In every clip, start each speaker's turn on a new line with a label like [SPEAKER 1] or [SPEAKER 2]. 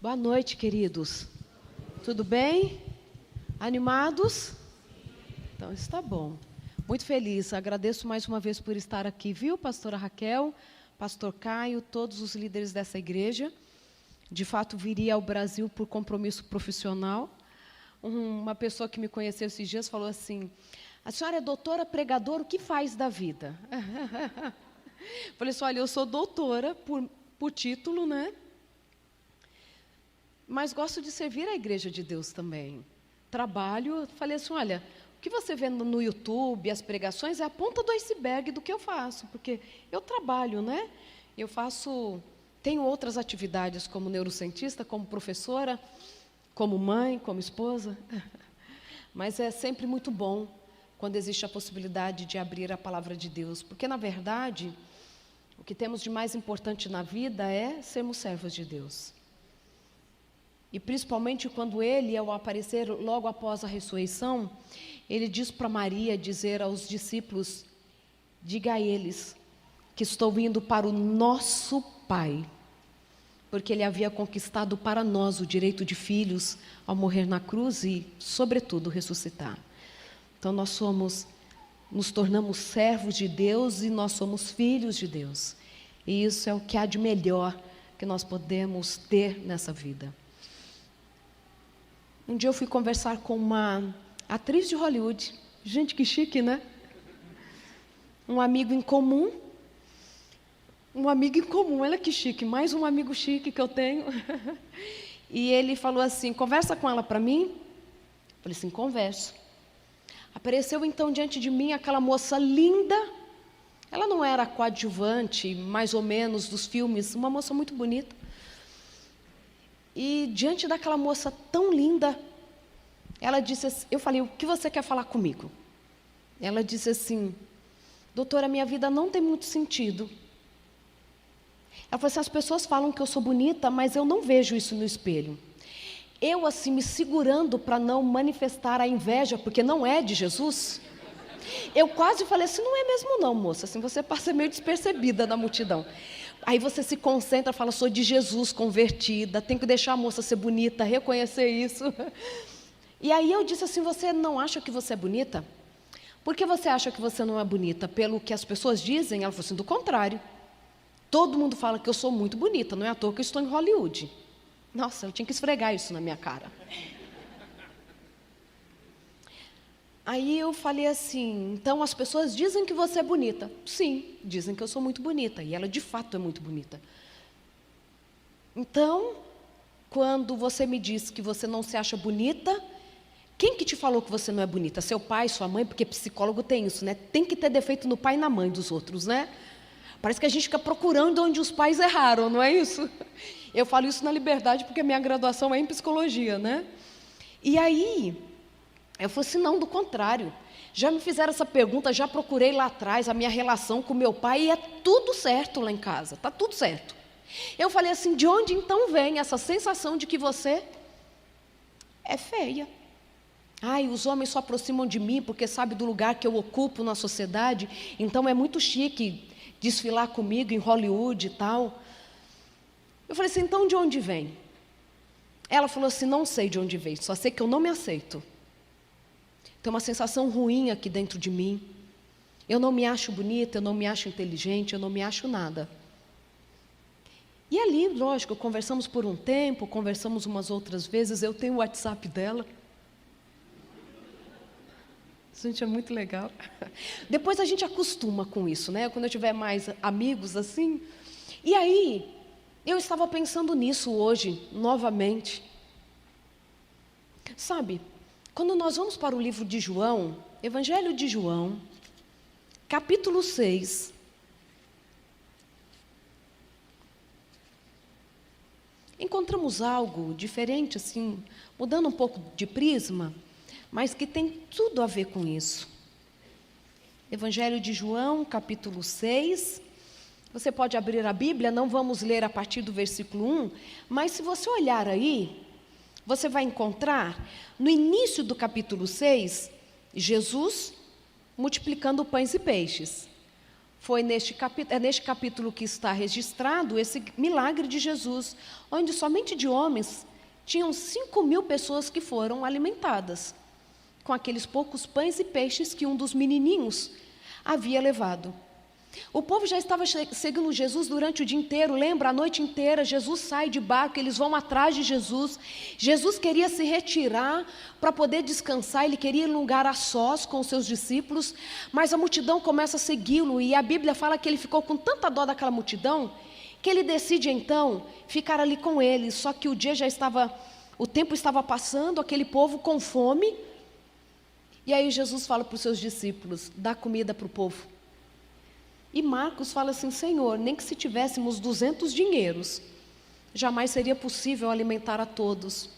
[SPEAKER 1] Boa noite, queridos. Tudo bem? Animados? Então, está bom. Muito feliz. Agradeço mais uma vez por estar aqui, viu, pastora Raquel, pastor Caio, todos os líderes dessa igreja. De fato, viria ao Brasil por compromisso profissional. Uma pessoa que me conheceu esses dias falou assim: a senhora é doutora, pregadora, o que faz da vida? Falei assim: olha, eu sou doutora por título, né? Mas gosto de servir a igreja de Deus também. Trabalho, falei assim: olha, o que você vê no YouTube, as pregações, é a ponta do iceberg do que eu faço, porque eu trabalho, né? Eu tenho outras atividades como neurocientista, como professora, como mãe, como esposa. Mas é sempre muito bom quando existe a possibilidade de abrir a palavra de Deus, porque, na verdade, o que temos de mais importante na vida é sermos servos de Deus. E principalmente quando ele, ao aparecer logo após a ressurreição, ele diz para Maria dizer aos discípulos: diga a eles que estou indo para o nosso Pai, porque ele havia conquistado para nós o direito de filhos ao morrer na cruz e, sobretudo, ressuscitar. Então nos tornamos servos de Deus e nós somos filhos de Deus. E isso é o que há de melhor que nós podemos ter nessa vida. Um dia eu fui conversar com uma atriz de Hollywood. Gente, que chique, né? Um amigo em comum. Olha que chique, mais um amigo chique que eu tenho. E ele falou assim: conversa com ela para mim. Eu falei assim: converso. Apareceu então diante de mim aquela moça linda. Ela não era coadjuvante, mais ou menos, dos filmes, uma moça muito bonita. E diante daquela moça tão linda, ela disse assim, eu falei: o que você quer falar comigo? Ela disse assim: doutora, minha vida não tem muito sentido. Ela falou assim: as pessoas falam que eu sou bonita, mas eu não vejo isso no espelho. Eu assim me segurando para não manifestar a inveja, porque não é de Jesus. Eu quase falei assim: não é mesmo não, moça, assim você passa meio despercebida na multidão. Aí você se concentra, fala: sou de Jesus, convertida, tem que deixar a moça ser bonita, reconhecer isso. E aí eu disse assim: você não acha que você é bonita? Por que você acha que você não é bonita? Pelo que as pessoas dizem? Ela falou assim: do contrário. Todo mundo fala que eu sou muito bonita, não é à toa que eu estou em Hollywood. Nossa, eu tinha que esfregar isso na minha cara. Aí eu falei assim: então as pessoas dizem que você é bonita. Sim, dizem que eu sou muito bonita. E ela de fato é muito bonita. Então, quando você me diz que você não se acha bonita, quem que te falou que você não é bonita? Seu pai, sua mãe? Porque psicólogo tem isso, né? Tem que ter defeito no pai e na mãe dos outros, né? Parece que a gente fica procurando onde os pais erraram, não é isso? Eu falo isso na Liberdade porque a minha graduação é em psicologia, né? E aí eu falei assim: não, do contrário. Já me fizeram essa pergunta, já procurei lá atrás a minha relação com meu pai e é tudo certo lá em casa, está tudo certo. Eu falei assim: de onde então vem essa sensação de que você é feia? Ai, os homens só aproximam de mim porque sabem do lugar que eu ocupo na sociedade, então é muito chique desfilar comigo em Hollywood e tal. Eu falei assim: então de onde vem? Ela falou assim: não sei de onde vem, só sei que eu não me aceito. Tem uma sensação ruim aqui dentro de mim. Eu não me acho bonita, eu não me acho inteligente, eu não me acho nada. E ali, lógico, conversamos por um tempo, conversamos umas outras vezes, eu tenho o WhatsApp dela. Gente, é muito legal. Depois a gente acostuma com isso, né? Quando eu tiver mais amigos assim. E aí, eu estava pensando nisso hoje, novamente. Sabe, quando nós vamos para o livro de João, Evangelho de João, capítulo 6, encontramos algo diferente, assim, mudando um pouco de prisma, mas que tem tudo a ver com isso. Evangelho de João, capítulo 6. Você pode abrir a Bíblia, não vamos ler a partir do versículo 1, mas se você olhar aí, você vai encontrar, no início do capítulo 6, Jesus multiplicando pães e peixes. Foi neste capítulo que está registrado esse milagre de Jesus, onde somente de homens tinham 5.000 pessoas que foram alimentadas com aqueles poucos pães e peixes que um dos menininhos havia levado. O povo já estava seguindo Jesus durante o dia inteiro, lembra? A noite inteira, Jesus sai de barco, eles vão atrás de Jesus. Jesus queria se retirar para poder descansar, ele queria ir em um lugar a sós com os seus discípulos, mas a multidão começa a segui-lo, e a Bíblia fala que ele ficou com tanta dó daquela multidão, que ele decide então ficar ali com eles, só que o tempo estava passando, aquele povo com fome, e aí Jesus fala para os seus discípulos, dá comida para o povo. E Marcos fala assim, Senhor, nem que se tivéssemos 200 dinheiros, jamais seria possível alimentar a todos.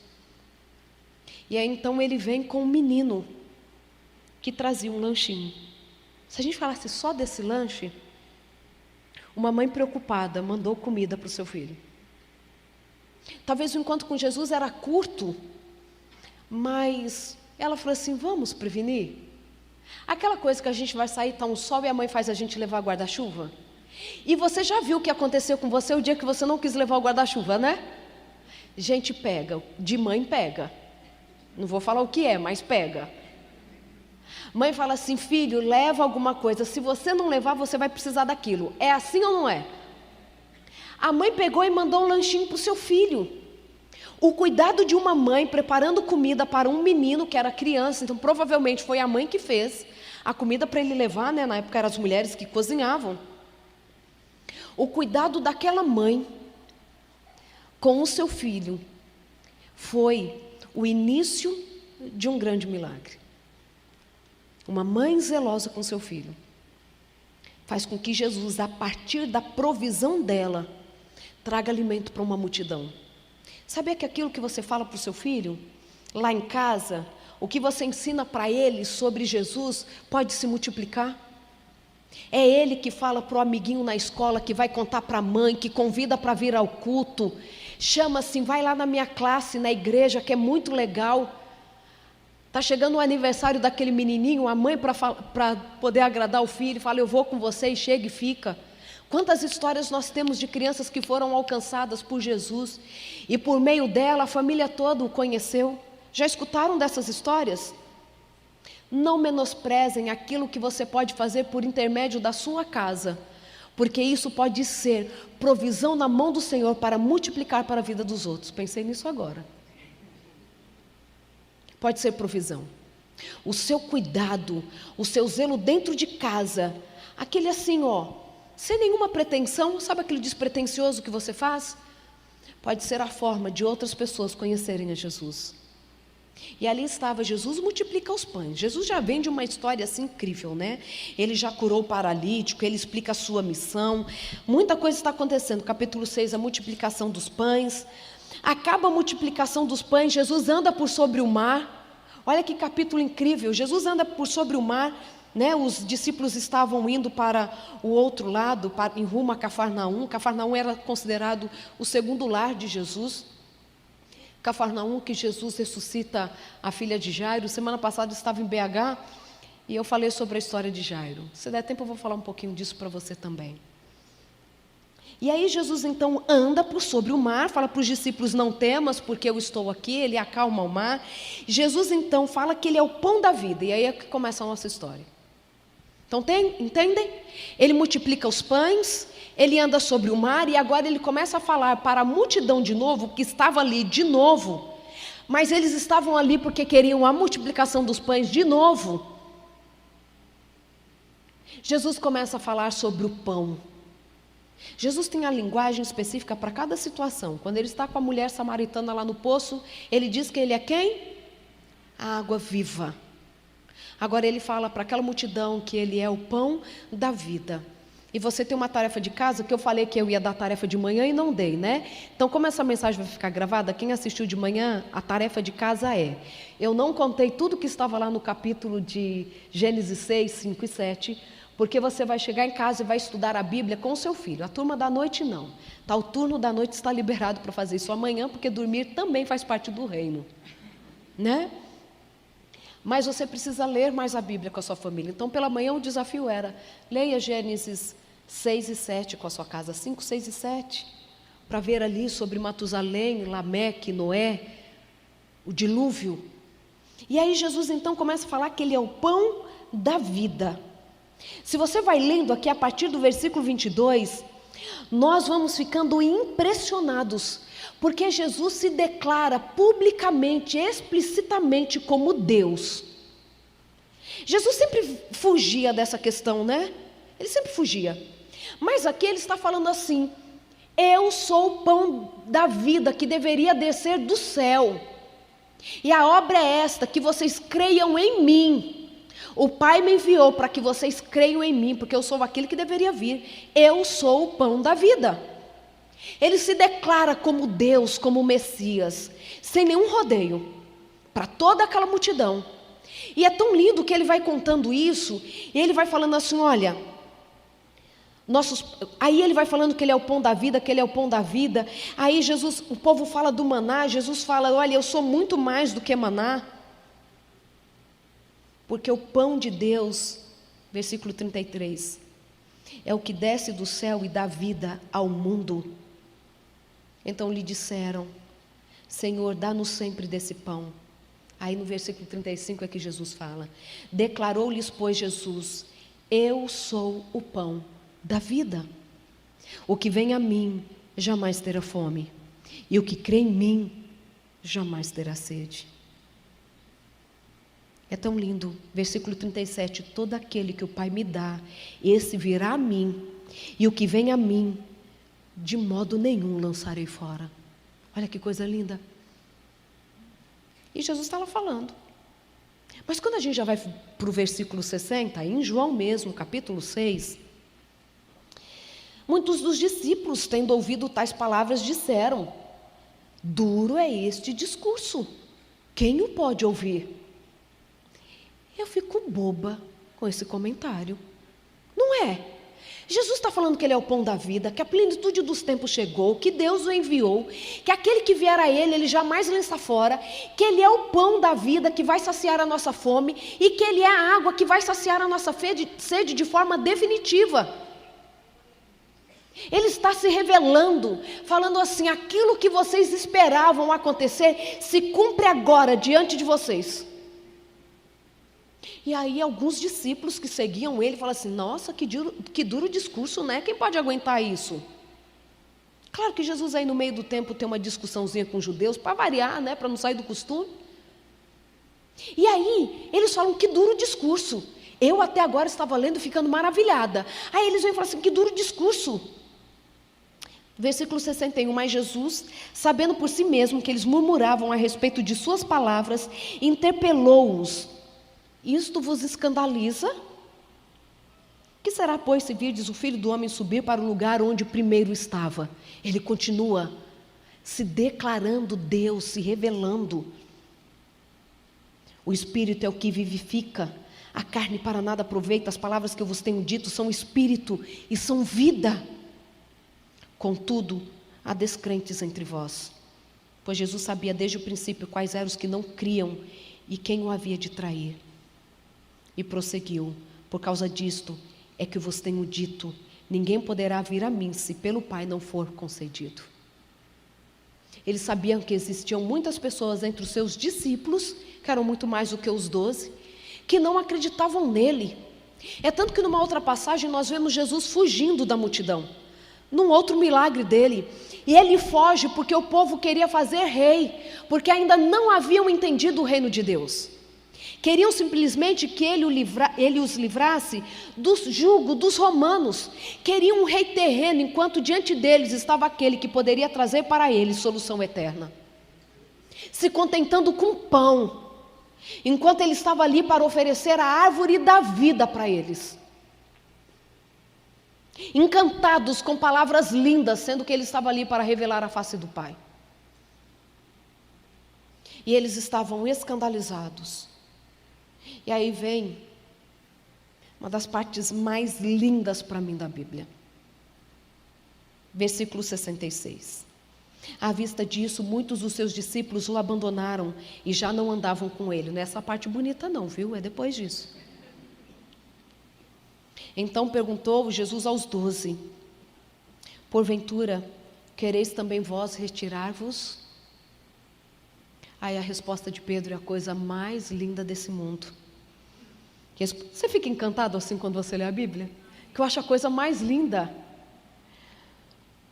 [SPEAKER 1] E aí então ele vem com um menino que trazia um lanchinho. Se a gente falasse só desse lanche, uma mãe preocupada mandou comida para o seu filho. Talvez o encontro com Jesus era curto, mas ela falou assim, vamos prevenir? Aquela coisa que a gente vai sair, tá um sol e a mãe faz a gente levar guarda-chuva. E você já viu o que aconteceu com você o dia que você não quis levar o guarda-chuva, né? Gente pega, de mãe pega. Não vou falar o que é, mas pega. Mãe fala assim, filho, leva alguma coisa. Se você não levar, você vai precisar daquilo. É assim ou não é? A mãe pegou e mandou um lanchinho para o seu filho. O cuidado de uma mãe preparando comida para um menino que era criança, então provavelmente foi a mãe que fez a comida para ele levar, né? Na época eram as mulheres que cozinhavam. O cuidado daquela mãe com o seu filho foi o início de um grande milagre. Uma mãe zelosa com seu filho faz com que Jesus, a partir da provisão dela, traga alimento para uma multidão. Sabia que aquilo que você fala para o seu filho, lá em casa, o que você ensina para ele sobre Jesus, pode se multiplicar? É ele que fala para o amiguinho na escola, que vai contar para a mãe, que convida para vir ao culto, chama assim, vai lá na minha classe, na igreja, que é muito legal. Está chegando o aniversário daquele menininho, a mãe para poder agradar o filho, fala, eu vou com você, e chega e fica. Quantas histórias nós temos de crianças que foram alcançadas por Jesus e por meio dela a família toda o conheceu? Já escutaram dessas histórias? Não menosprezem aquilo que você pode fazer por intermédio da sua casa, porque isso pode ser provisão na mão do Senhor para multiplicar para a vida dos outros. Pensei nisso agora. Pode ser provisão. O seu cuidado, o seu zelo dentro de casa, aquele assim, sem nenhuma pretensão, sabe aquele despretensioso que você faz? Pode ser a forma de outras pessoas conhecerem a Jesus. E ali estava, Jesus multiplica os pães. Jesus já vem de uma história assim incrível, né? Ele já curou o paralítico, ele explica a sua missão. Muita coisa está acontecendo. Capítulo 6, a multiplicação dos pães. Acaba a multiplicação dos pães, Jesus anda por sobre o mar. Olha que capítulo incrível. Jesus anda por sobre o mar. Os discípulos estavam indo para o outro lado, em rumo a Cafarnaum. Cafarnaum era considerado o segundo lar de Jesus. Cafarnaum, que Jesus ressuscita a filha de Jairo. Semana passada eu estava em BH e eu falei sobre a história de Jairo. Se der tempo eu vou falar um pouquinho disso para você também. E aí Jesus então anda por sobre o mar, fala para os discípulos, não temas porque eu estou aqui, ele acalma o mar. Jesus então fala que ele é o pão da vida, e aí é que começa a nossa história. Então entendem? Ele multiplica os pães, ele anda sobre o mar, e agora ele começa a falar para a multidão de novo, que estava ali de novo, mas eles estavam ali porque queriam a multiplicação dos pães de novo. Jesus começa a falar sobre o pão. Jesus tem a linguagem específica para cada situação. Quando ele está com a mulher samaritana lá no poço, ele diz que ele é quem? A água viva. Agora ele fala para aquela multidão que ele é o pão da vida. E você tem uma tarefa de casa, que eu falei que eu ia dar tarefa de manhã e não dei, né? Então, como essa mensagem vai ficar gravada, quem assistiu de manhã, a tarefa de casa é: eu não contei tudo que estava lá no capítulo de Gênesis 6, 5 e 7, porque você vai chegar em casa e vai estudar a Bíblia com o seu filho. A turma da noite não. O turno da noite está liberado para fazer isso amanhã, porque dormir também faz parte do reino, né? Mas você precisa ler mais a Bíblia com a sua família. Então, pela manhã, o desafio era: leia Gênesis 6 e 7 com a sua casa, 5, 6 e 7, para ver ali sobre Matusalém, Lameque, Noé, o dilúvio. E aí Jesus então começa a falar que Ele é o pão da vida. Se você vai lendo aqui a partir do versículo 22, nós vamos ficando impressionados, porque Jesus se declara publicamente, explicitamente como Deus. Jesus sempre fugia dessa questão, né? Ele sempre fugia. Mas aqui ele está falando assim: eu sou o pão da vida que deveria descer do céu. E a obra é esta, que vocês creiam em mim. O Pai me enviou para que vocês creiam em mim, porque eu sou aquele que deveria vir. Eu sou o pão da vida. Ele se declara como Deus, como Messias, sem nenhum rodeio, para toda aquela multidão. E é tão lindo que ele vai contando isso, e ele vai falando assim: olha, aí ele vai falando que ele é o pão da vida, que ele é o pão da vida. Aí Jesus, o povo fala do maná, Jesus fala: olha, eu sou muito mais do que maná, porque o pão de Deus, versículo 33, é o que desce do céu e dá vida ao mundo. Então lhe disseram: Senhor, dá-nos sempre desse pão. Aí no versículo 35 é que Jesus fala: declarou-lhes, pois, Jesus: eu sou o pão da vida. O que vem a mim jamais terá fome, e o que crê em mim jamais terá sede. É tão lindo, versículo 37, todo aquele que o Pai me dá, esse virá a mim, e o que vem a mim, de modo nenhum lançarei fora. Olha que coisa linda. E Jesus estava falando. Mas quando a gente já vai para o versículo 60, em João mesmo, capítulo 6, muitos dos discípulos, tendo ouvido tais palavras, disseram: duro é este discurso, quem o pode ouvir? Eu fico boba com esse comentário. Não é? Jesus está falando que Ele é o pão da vida, que a plenitude dos tempos chegou, que Deus o enviou, que aquele que vier a Ele jamais lança fora, que Ele é o pão da vida que vai saciar a nossa fome e que Ele é a água que vai saciar a nossa sede de forma definitiva. Ele está se revelando, falando assim: aquilo que vocês esperavam acontecer se cumpre agora diante de vocês. E aí alguns discípulos que seguiam ele falam assim: nossa, que duro discurso, né? Quem pode aguentar isso? Claro que Jesus aí no meio do tempo tem uma discussãozinha com os judeus, para variar, né? Para não sair do costume. E aí eles falam: que duro discurso. Eu até agora estava lendo ficando maravilhada. Aí eles vêm e falam assim: que duro discurso. Versículo 61, mas Jesus, sabendo por si mesmo que eles murmuravam a respeito de suas palavras, interpelou-os: isto vos escandaliza? Que será, pois, se virdes o Filho do Homem subir para o lugar onde primeiro estava? Ele continua se declarando Deus, se revelando. O Espírito é o que vivifica, a carne para nada aproveita. As palavras que eu vos tenho dito são Espírito e são vida. Contudo, há descrentes entre vós, pois Jesus sabia desde o princípio quais eram os que não criam e quem o havia de trair. E prosseguiu: por causa disto é que vos tenho dito, ninguém poderá vir a mim se pelo Pai não for concedido. Eles sabiam que existiam muitas pessoas entre os seus discípulos, que eram muito mais do que os 12, que não acreditavam nele. É tanto que numa outra passagem nós vemos Jesus fugindo da multidão, num outro milagre dele, e ele foge porque o povo queria fazer rei, porque ainda não haviam entendido o reino de Deus. Queriam simplesmente que ele os livrasse do jugo dos romanos. Queriam um rei terreno, enquanto diante deles estava aquele que poderia trazer para eles solução eterna. Se contentando com pão, enquanto ele estava ali para oferecer a árvore da vida para eles. Encantados com palavras lindas, sendo que ele estava ali para revelar a face do Pai. E eles estavam escandalizados. E aí vem uma das partes mais lindas para mim da Bíblia. Versículo 66. À vista disso, muitos dos seus discípulos o abandonaram e já não andavam com ele. Não é essa parte bonita não, viu? É depois disso. Então perguntou Jesus aos 12: porventura, quereis também vós retirar-vos? Aí a resposta de Pedro é a coisa mais linda desse mundo. Você fica encantado assim quando você lê a Bíblia? Que eu acho a coisa mais linda.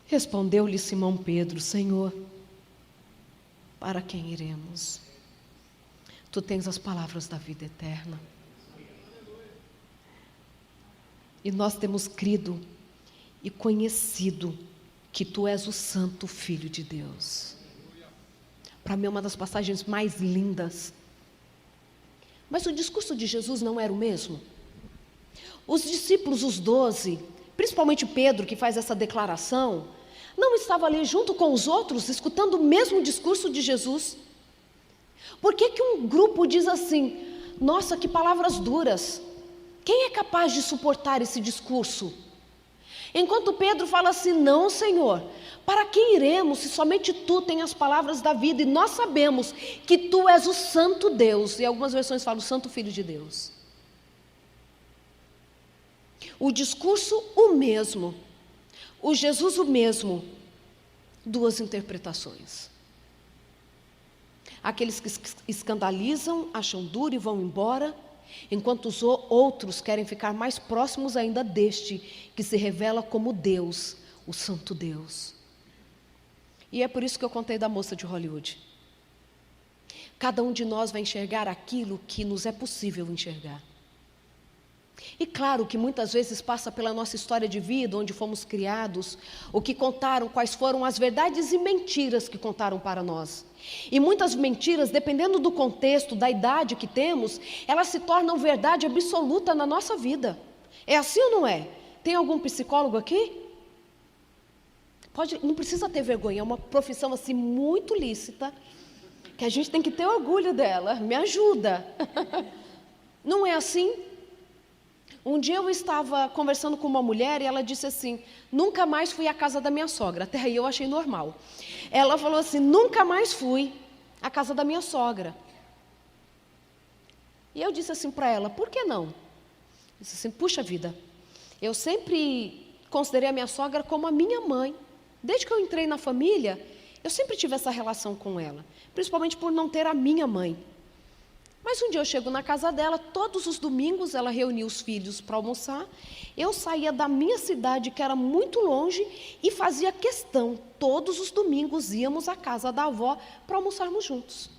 [SPEAKER 1] Respondeu-lhe Simão Pedro: Senhor, para quem iremos? Tu tens as palavras da vida eterna. E nós temos crido e conhecido que tu és o Santo Filho de Deus. Para mim é uma das passagens mais lindas. Mas o discurso de Jesus não era o mesmo? Os discípulos, os 12, principalmente Pedro, que faz essa declaração, não estava ali junto com os outros, escutando o mesmo discurso de Jesus? Por que que um grupo diz assim: nossa, que palavras duras, quem é capaz de suportar esse discurso? Enquanto Pedro fala assim: não, Senhor, para quem iremos se somente tu tens as palavras da vida e nós sabemos que tu és o Santo Deus, e algumas versões falam o Santo Filho de Deus. O discurso o mesmo, o Jesus o mesmo, duas interpretações. Aqueles que escandalizam, acham duro e vão embora, enquanto os outros querem ficar mais próximos ainda deste, que se revela como Deus, o Santo Deus. E é por isso que eu contei da moça de Hollywood. Cada um de nós vai enxergar aquilo que nos é possível enxergar. E claro que muitas vezes passa pela nossa história de vida, onde fomos criados, o que contaram, quais foram as verdades e mentiras que contaram para nós. E muitas mentiras, dependendo do contexto, da idade que temos, elas se tornam verdade absoluta na nossa vida. É assim ou não é? Tem algum psicólogo aqui? Não precisa ter vergonha, é uma profissão assim muito lícita, que a gente tem que ter orgulho dela. Me ajuda. Não é assim? Um dia eu estava conversando com uma mulher e ela disse assim: nunca mais fui à casa da minha sogra. Até aí eu achei normal. Ela falou assim: nunca mais fui à casa da minha sogra. E eu disse assim para ela: por que não? Disse assim: puxa vida, eu sempre considerei a minha sogra como a minha mãe. Desde que eu entrei na família, eu sempre tive essa relação com ela, principalmente por não ter a minha mãe. Mas um dia eu chego na casa dela, todos os domingos ela reunia os filhos para almoçar, eu saía da minha cidade, que era muito longe, e fazia questão, todos os domingos íamos à casa da avó para almoçarmos juntos.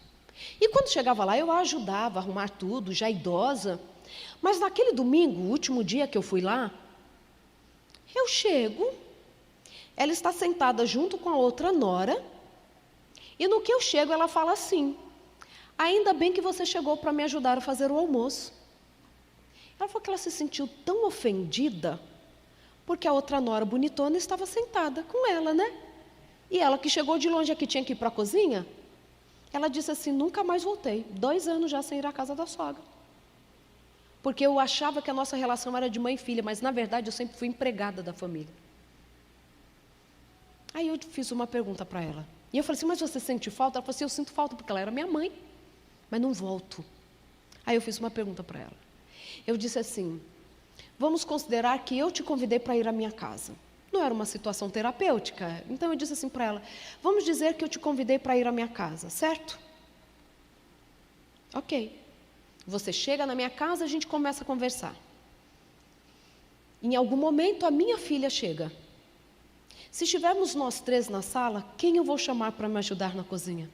[SPEAKER 1] E quando chegava lá, eu a ajudava a arrumar tudo, já idosa. Mas naquele domingo, o último dia que eu fui lá, eu chego, ela está sentada junto com a outra nora, e no que eu chego ela fala assim: ainda bem que você chegou para me ajudar a fazer o almoço. Ela falou que ela se sentiu tão ofendida, porque a outra nora bonitona estava sentada com ela, né? E ela que chegou de longe aqui, tinha que ir para a cozinha. Ela disse assim: nunca mais voltei, 2 anos já sem ir à casa da sogra. Porque eu achava que a nossa relação era de mãe e filha, mas na verdade eu sempre fui empregada da família. Aí eu fiz uma pergunta para ela. E eu falei assim: mas você sente falta? Ela falou assim: eu sinto falta porque ela era minha mãe, mas não volto. Aí eu fiz uma pergunta para ela. Eu disse assim: vamos considerar que eu te convidei para ir à minha casa. Não era uma situação terapêutica. Então eu disse assim para ela: vamos dizer que eu te convidei para ir à minha casa, certo? Ok. Você chega na minha casa, a gente começa a conversar. Em algum momento a minha filha chega. Se estivermos nós 3 na sala, quem eu vou chamar para me ajudar na cozinha?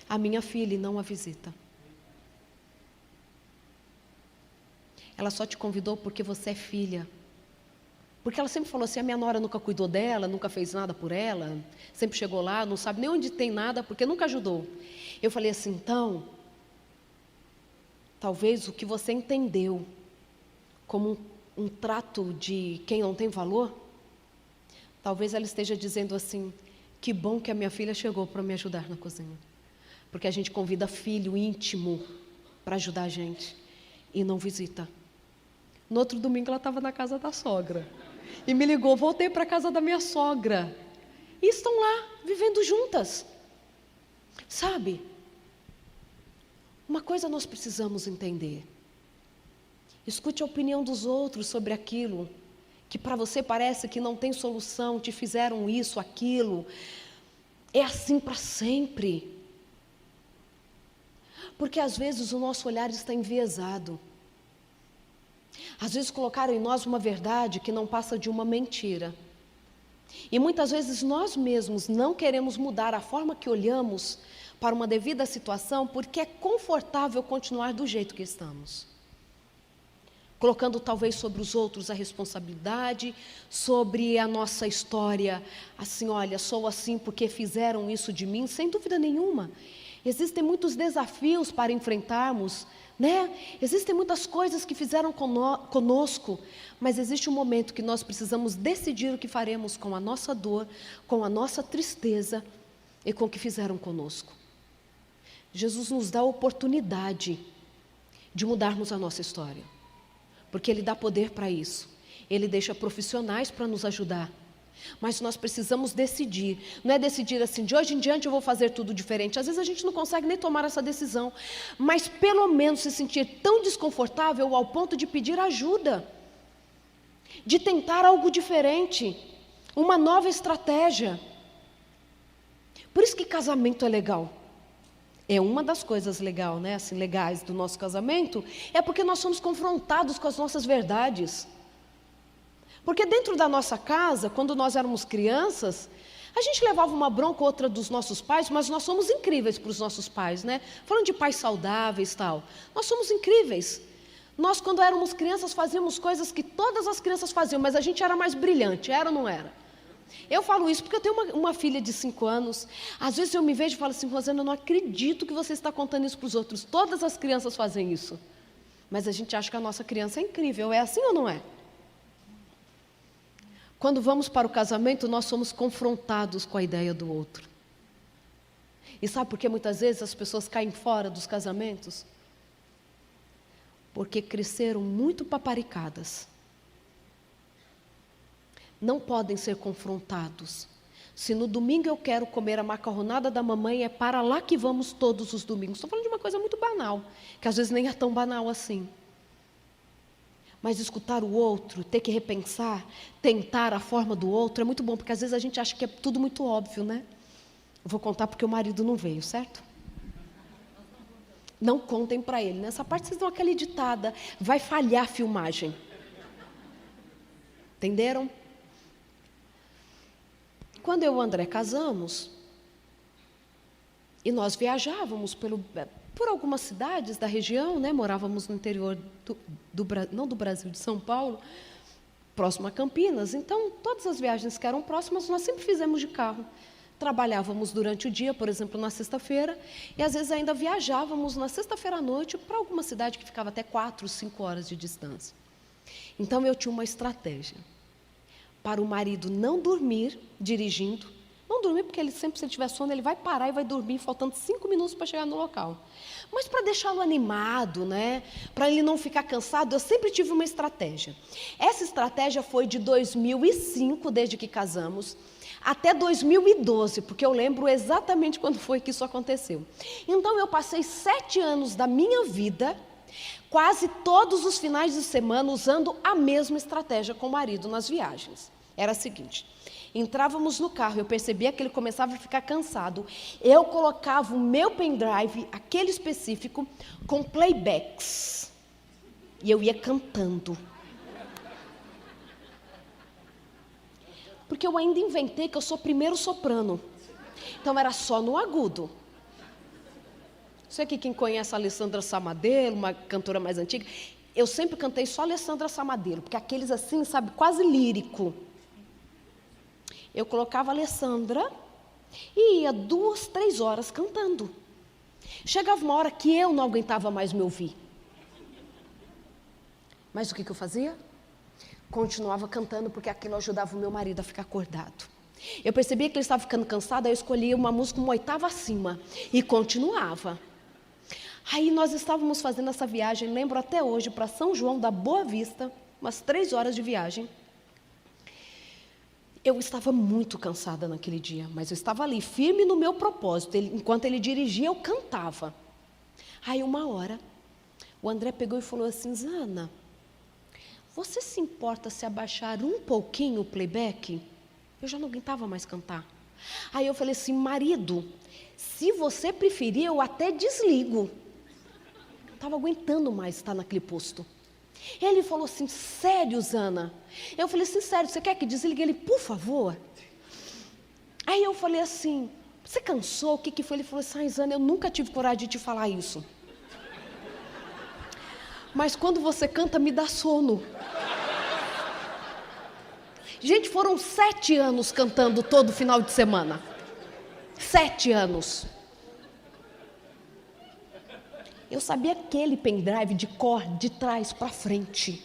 [SPEAKER 1] A minha filha e não a visita. Ela só te convidou porque você é filha. Porque ela sempre falou assim: a minha nora nunca cuidou dela, nunca fez nada por ela, sempre chegou lá, não sabe nem onde tem nada, porque nunca ajudou. Eu falei assim: então, talvez o que você entendeu como um trato de quem não tem valor, talvez ela esteja dizendo assim: que bom que a minha filha chegou para me ajudar na cozinha. Porque a gente convida filho íntimo para ajudar a gente e não visita. No outro domingo ela estava na casa da sogra e me ligou: voltei para a casa da minha sogra. e estão lá, vivendo juntas. Sabe? Uma coisa nós precisamos entender. Escute a opinião dos outros sobre aquilo que para você parece que não tem solução, te fizeram isso, aquilo. É assim para sempre. Porque às vezes o nosso olhar está enviesado. Às vezes colocaram em nós uma verdade que não passa de uma mentira. E muitas vezes nós mesmos não queremos mudar a forma que olhamos para uma devida situação, porque é confortável continuar do jeito que estamos. Colocando talvez sobre os outros a responsabilidade, sobre a nossa história, assim, olha, sou assim porque fizeram isso de mim, sem dúvida nenhuma. Existem muitos desafios para enfrentarmos, né? Existem muitas coisas que fizeram conosco, mas existe um momento que nós precisamos decidir o que faremos com a nossa dor, com a nossa tristeza e com o que fizeram conosco. Jesus nos dá a oportunidade de mudarmos a nossa história, porque Ele dá poder para isso. Ele deixa profissionais para nos ajudar. Mas nós precisamos decidir. Não é decidir assim, de hoje em diante eu vou fazer tudo diferente. Às vezes a gente não consegue nem tomar essa decisão, mas pelo menos se sentir tão desconfortável ao ponto de pedir ajuda, de tentar algo diferente, uma nova estratégia. Por isso que casamento é legal. É uma das coisas legais do nosso casamento, é porque nós somos confrontados com as nossas verdades. Porque dentro da nossa casa, quando nós éramos crianças, a gente levava uma bronca ou outra dos nossos pais, mas nós somos incríveis para os nossos pais, né? Falando de pais saudáveis e tal, nós somos incríveis. Nós, quando éramos crianças, fazíamos coisas que todas as crianças faziam, mas a gente era mais brilhante, era ou não era? Eu falo isso porque eu tenho uma filha de 5 anos. Às vezes eu me vejo e falo assim, Rosana, eu não acredito que você está contando isso para os outros. Todas as crianças fazem isso. Mas a gente acha que a nossa criança é incrível. É assim ou não é? Quando vamos para o casamento, nós somos confrontados com a ideia do outro. E sabe por que muitas vezes as pessoas caem fora dos casamentos? Porque cresceram muito paparicadas. Não podem ser confrontados. Se no domingo eu quero comer a macarronada da mamãe, é para lá que vamos todos os domingos. Estou falando de uma coisa muito banal, que às vezes nem é tão banal assim. Mas escutar o outro, ter que repensar, tentar a forma do outro, é muito bom, porque às vezes a gente acha que é tudo muito óbvio, né? Eu vou contar porque o marido não veio, certo? Não contem para ele. Nessa parte vocês dão aquela editada, vai falhar a filmagem. Entenderam? Quando eu e o André casamos, e nós viajávamos por algumas cidades da região, né? Morávamos no interior não do Brasil, de São Paulo, próximo a Campinas. Então, todas as viagens que eram próximas, nós sempre fizemos de carro. Trabalhávamos durante o dia, por exemplo, na sexta-feira, e às vezes ainda viajávamos na sexta-feira à noite para alguma cidade que ficava até 4, 5 horas de distância. Então, eu tinha uma estratégia para o marido não dormir dirigindo. Não dormir porque ele sempre, se ele tiver sono, ele vai parar e vai dormir, faltando 5 minutos para chegar no local. Mas para deixá-lo animado, né? Para ele não ficar cansado, eu sempre tive uma estratégia. Essa estratégia foi de 2005, desde que casamos, até 2012, porque eu lembro exatamente quando foi que isso aconteceu. Então eu passei 7 anos da minha vida, quase todos os finais de semana, usando a mesma estratégia com o marido nas viagens. Era a seguinte: entrávamos no carro, eu percebia que ele começava a ficar cansado. Eu colocava o meu pendrive, aquele específico, com playbacks. E eu ia cantando. Porque eu ainda inventei que eu sou primeiro soprano. Então era só no agudo. Não sei aqui quem conhece a Alessandra Samadello, uma cantora mais antiga. Eu sempre cantei só Alessandra Samadello, porque aqueles assim, sabe, quase lírico. Eu colocava a Alessandra e ia 2, 3 horas cantando. Chegava uma hora que eu não aguentava mais me ouvir. Mas o que eu fazia? Continuava cantando, porque aquilo ajudava o meu marido a ficar acordado. Eu percebia que ele estava ficando cansado, aí eu escolhia uma música uma oitava acima e continuava. Aí nós estávamos fazendo essa viagem, lembro até hoje, para São João da Boa Vista, umas 3 horas de viagem. Eu estava muito cansada naquele dia, mas eu estava ali, firme no meu propósito. Enquanto ele dirigia, eu cantava. Aí uma hora, o André pegou e falou assim: Zana, você se importa se abaixar um pouquinho o playback? Eu já não aguentava mais cantar. Aí eu falei assim: marido, se você preferir, eu até desligo. Não estava aguentando mais estar naquele posto. Ele falou assim: sério, Zana? Eu falei assim: sério, você quer que desligue? Ele: por favor. Aí eu falei assim: você cansou? O que foi? Ele falou assim: Zana, eu nunca tive coragem de te falar isso. Mas quando você canta, me dá sono. Gente, foram 7 anos cantando todo final de semana. 7 anos. Eu sabia aquele pendrive de cor, de trás para frente.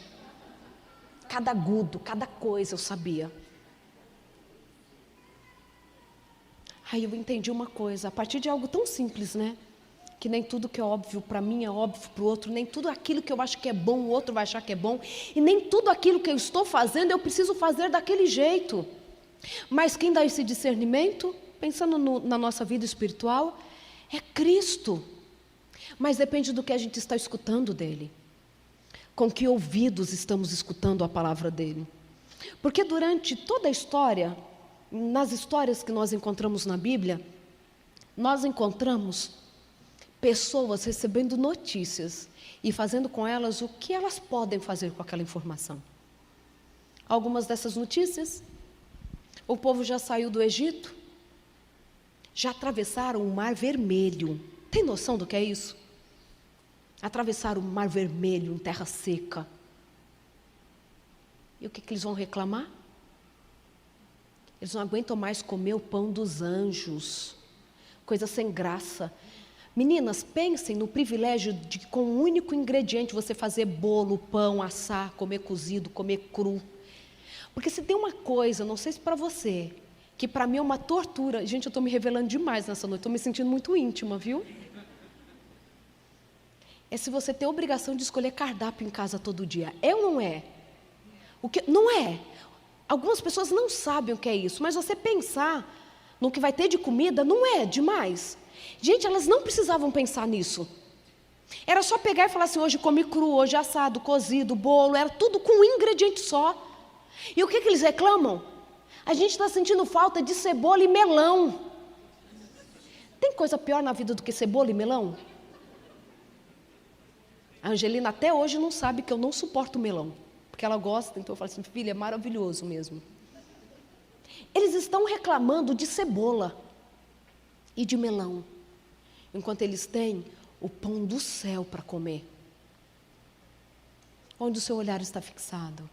[SPEAKER 1] Cada agudo, cada coisa eu sabia. Aí eu entendi uma coisa, a partir de algo tão simples, né? Que nem tudo que é óbvio para mim é óbvio para o outro, nem tudo aquilo que eu acho que é bom, o outro vai achar que é bom, e nem tudo aquilo que eu estou fazendo eu preciso fazer daquele jeito. Mas quem dá esse discernimento, pensando na nossa vida espiritual, é Cristo. Mas depende do que a gente está escutando dele. Com que ouvidos estamos escutando a palavra dele. Porque durante toda a história, nas histórias que nós encontramos na Bíblia, nós encontramos pessoas recebendo notícias e fazendo com elas o que elas podem fazer com aquela informação. Algumas dessas notícias, o povo já saiu do Egito, já atravessaram o Mar Vermelho. Tem noção do que é isso? Atravessaram o Mar Vermelho em terra seca. E o que eles vão reclamar? Eles não aguentam mais comer o pão dos anjos. Coisa sem graça. Meninas, pensem no privilégio de, com um único ingrediente, você fazer bolo, pão, assar, comer cozido, comer cru. Porque se tem uma coisa, não sei se para você, que para mim é uma tortura. Gente, eu estou me revelando demais nessa noite, estou me sentindo muito íntima, viu? É se você tem a obrigação de escolher cardápio em casa todo dia. É ou não é? O que, não é. Algumas pessoas não sabem o que é isso, mas você pensar no que vai ter de comida, não é demais. Gente, elas não precisavam pensar nisso. Era só pegar e falar assim: hoje come cru, hoje assado, cozido, bolo, era tudo com um ingrediente só. E o que eles reclamam? A gente está sentindo falta de cebola e melão. Tem coisa pior na vida do que cebola e melão? A Angelina até hoje não sabe que eu não suporto melão, porque ela gosta, então eu falo assim: filha, é maravilhoso mesmo. Eles estão reclamando de cebola e de melão, enquanto eles têm o pão do céu para comer. Onde o seu olhar está fixado?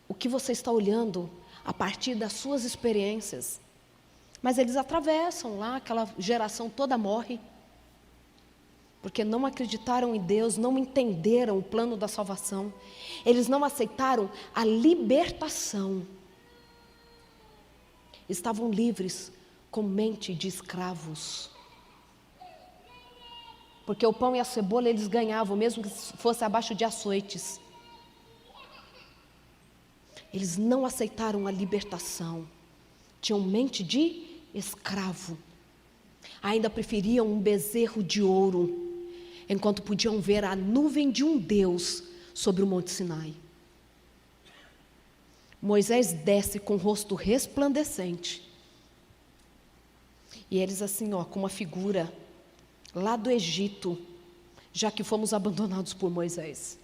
[SPEAKER 1] O que você está olhando a partir das suas experiências? Mas eles atravessam lá, aquela geração toda morre, porque não acreditaram em Deus, não entenderam o plano da salvação. Eles não aceitaram a libertação. Estavam livres com mente de escravos. Porque o pão e a cebola eles ganhavam, mesmo que fosse abaixo de açoites. Eles não aceitaram a libertação. Tinham mente de escravo. Ainda preferiam um bezerro de ouro, enquanto podiam ver a nuvem de um Deus sobre o Monte Sinai. Moisés desce com o rosto resplandecente. E eles assim, com uma figura lá do Egito, já que fomos abandonados por Moisés.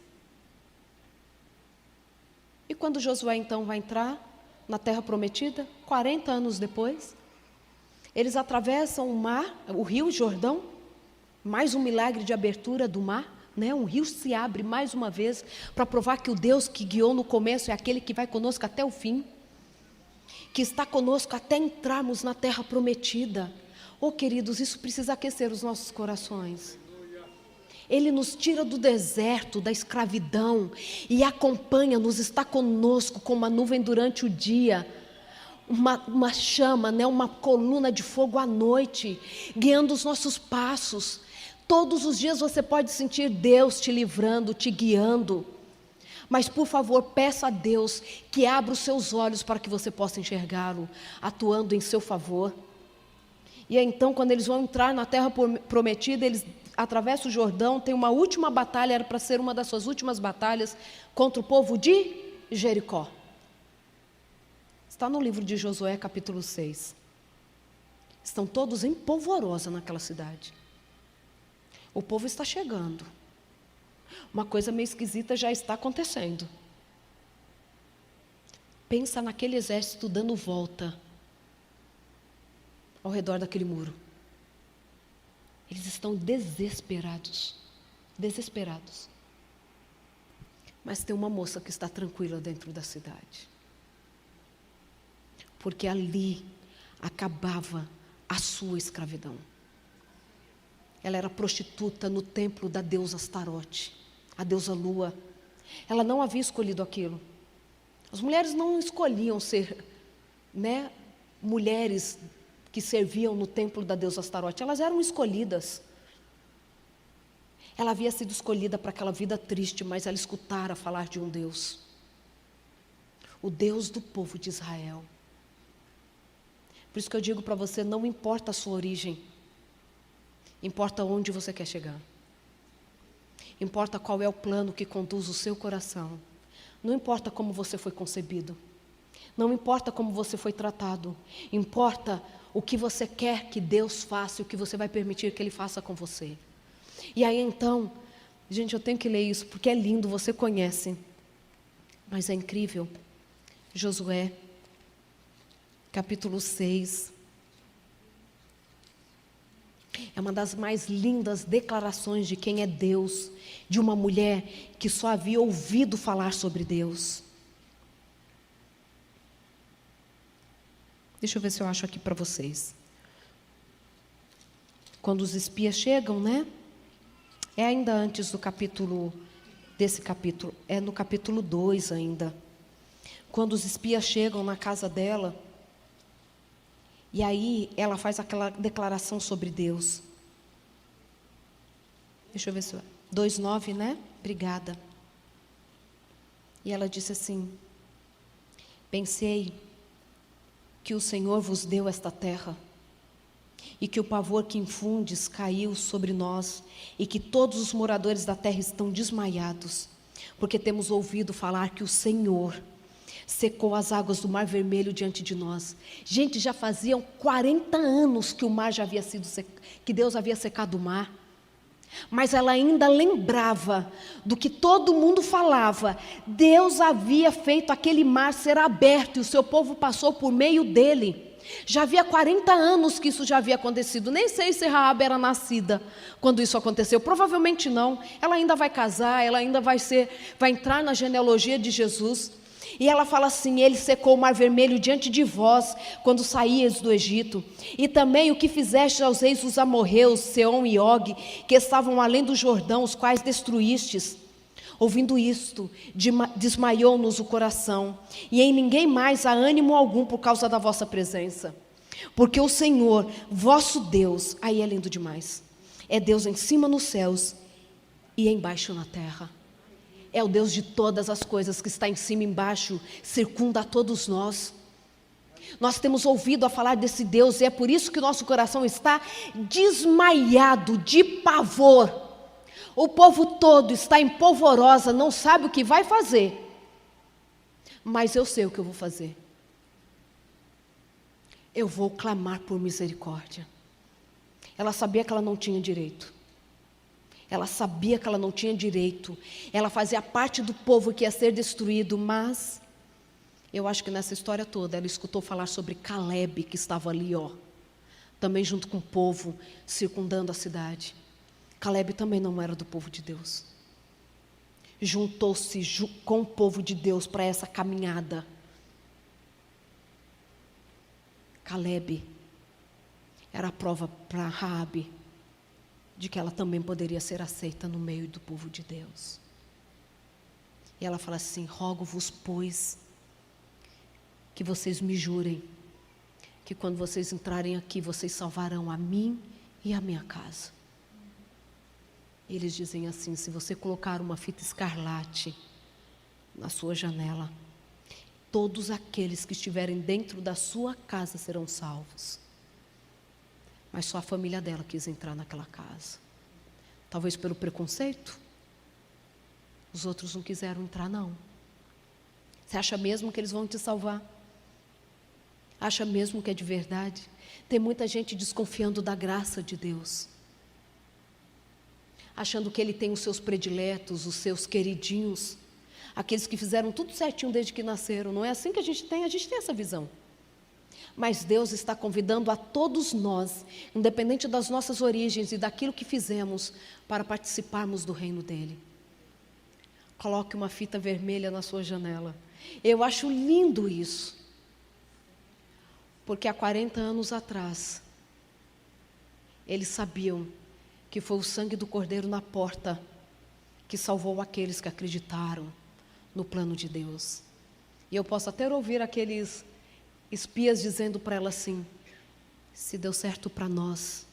[SPEAKER 1] E quando Josué então vai entrar na terra prometida, 40 anos depois, eles atravessam o mar, o rio Jordão, mais um milagre de abertura do mar, né? Um rio se abre mais uma vez para provar que o Deus que guiou no começo é aquele que vai conosco até o fim, que está conosco até entrarmos na terra prometida. Queridos, isso precisa aquecer os nossos corações. Ele nos tira do deserto, da escravidão e acompanha-nos, está conosco como uma nuvem durante o dia, uma chama, né? Uma coluna de fogo à noite, guiando os nossos passos. Todos os dias você pode sentir Deus te livrando, te guiando. Mas, por favor, peça a Deus que abra os seus olhos para que você possa enxergá-lo, atuando em seu favor. E aí, então, quando eles vão entrar na terra prometida, eles atravessam o Jordão, tem uma última batalha, era para ser uma das suas últimas batalhas, contra o povo de Jericó. Está no livro de Josué, capítulo 6. Estão todos em polvorosa naquela cidade. O povo está chegando. Uma coisa meio esquisita já está acontecendo. Pensa naquele exército dando volta ao redor daquele muro. Eles estão desesperados. Desesperados. Mas tem uma moça que está tranquila dentro da cidade. Porque ali acabava a sua escravidão. Ela era prostituta no templo da deusa Astarote, a deusa Lua. Ela não havia escolhido aquilo. As mulheres não escolhiam ser, mulheres que serviam no templo da deusa Astarote. Elas eram escolhidas. Ela havia sido escolhida para aquela vida triste, mas ela escutara falar de um Deus. O Deus do povo de Israel. Por isso que eu digo para você, não importa a sua origem, importa onde você quer chegar. Importa qual é o plano que conduz o seu coração. Não importa como você foi concebido. Não importa como você foi tratado. Importa o que você quer que Deus faça e o que você vai permitir que Ele faça com você. E aí então, gente, eu tenho que ler isso porque é lindo, você conhece. Mas é incrível. Josué, capítulo 6. É uma das mais lindas declarações de quem é Deus, de uma mulher que só havia ouvido falar sobre Deus. Deixa eu ver se eu acho aqui para vocês. Quando os espias chegam, é ainda antes desse capítulo, é no capítulo 2 ainda. Quando os espias chegam na casa dela, e aí ela faz aquela declaração sobre Deus. Deixa eu ver se... 2:9, Obrigada. E ela disse assim: pensei que o Senhor vos deu esta terra, e que o pavor que infundes caiu sobre nós, e que todos os moradores da terra estão desmaiados, porque temos ouvido falar que o Senhor secou as águas do Mar Vermelho diante de nós. Gente, já faziam 40 anos que o mar já havia sido que Deus havia secado o mar. Mas ela ainda lembrava do que todo mundo falava. Deus havia feito aquele mar ser aberto e o seu povo passou por meio dele. Já havia 40 anos que isso já havia acontecido. Nem sei se Raabe era nascida quando isso aconteceu. Provavelmente não. Ela ainda vai casar, ela ainda vai entrar na genealogia de Jesus. E ela fala assim: Ele secou o mar vermelho diante de vós, quando saíeis do Egito. E também o que fizeste aos reis dos amorreus, Seom e Og, que estavam além do Jordão, os quais destruístes. Ouvindo isto, desmaiou-nos o coração, e em ninguém mais há ânimo algum por causa da vossa presença. Porque o Senhor, vosso Deus, aí é lindo demais, é Deus em cima nos céus e embaixo na terra. É o Deus de todas as coisas, que está em cima e embaixo, circunda a todos nós. Nós temos ouvido a falar desse Deus, e é por isso que o nosso coração está desmaiado de pavor. O povo todo está em polvorosa, não sabe o que vai fazer. Mas eu sei o que eu vou fazer. Eu vou clamar por misericórdia. Ela sabia que ela não tinha direito. Ela sabia que ela não tinha direito. Ela fazia parte do povo que ia ser destruído, mas eu acho que nessa história toda ela escutou falar sobre Caleb, que estava ali, também junto com o povo, circundando a cidade. Caleb também não era do povo de Deus. Juntou-se com o povo de Deus para essa caminhada. Caleb era a prova para Raabe de que ela também poderia ser aceita no meio do povo de Deus. E ela fala assim: rogo-vos, pois, que vocês me jurem que quando vocês entrarem aqui, vocês salvarão a mim e a minha casa. E eles dizem assim: se você colocar uma fita escarlate na sua janela. Todos aqueles que estiverem dentro da sua casa serão salvos. Mas só a família dela quis entrar naquela casa. Talvez pelo preconceito. Os outros não quiseram entrar, não. Você acha mesmo que eles vão te salvar? Acha mesmo que é de verdade? Tem muita gente desconfiando da graça de Deus. Achando que Ele tem os seus prediletos, os seus queridinhos. Aqueles que fizeram tudo certinho desde que nasceram. Não é assim que a gente tem essa visão. Mas Deus está convidando a todos nós, independente das nossas origens e daquilo que fizemos, para participarmos do reino dEle. Coloque uma fita vermelha na sua janela. Eu acho lindo isso. Porque há 40 anos atrás, eles sabiam que foi o sangue do Cordeiro na porta que salvou aqueles que acreditaram no plano de Deus. E eu posso até ouvir aqueles espias dizendo para ela assim: se deu certo para nós,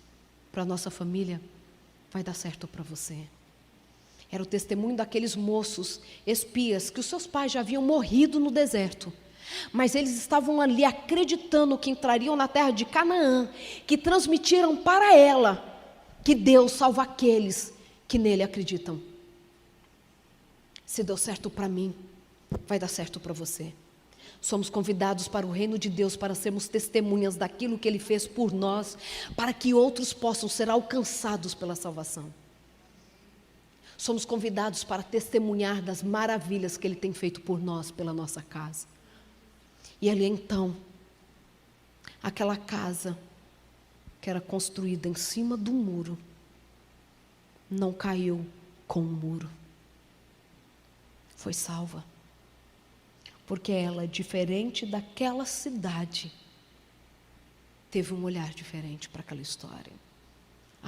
[SPEAKER 1] para a nossa família, vai dar certo para você. Era o testemunho daqueles moços espias que os seus pais já haviam morrido no deserto, mas eles estavam ali acreditando que entrariam na terra de Canaã, que transmitiram para ela que Deus salva aqueles que nele acreditam. Se deu certo para mim, vai dar certo para você. Somos convidados para o reino de Deus, para sermos testemunhas daquilo que Ele fez por nós, para que outros possam ser alcançados pela salvação. Somos convidados para testemunhar das maravilhas que Ele tem feito por nós, pela nossa casa. E ali então, aquela casa que era construída em cima do muro, não caiu com o muro. Foi salva. Porque ela, diferente daquela cidade, teve um olhar diferente para aquela história.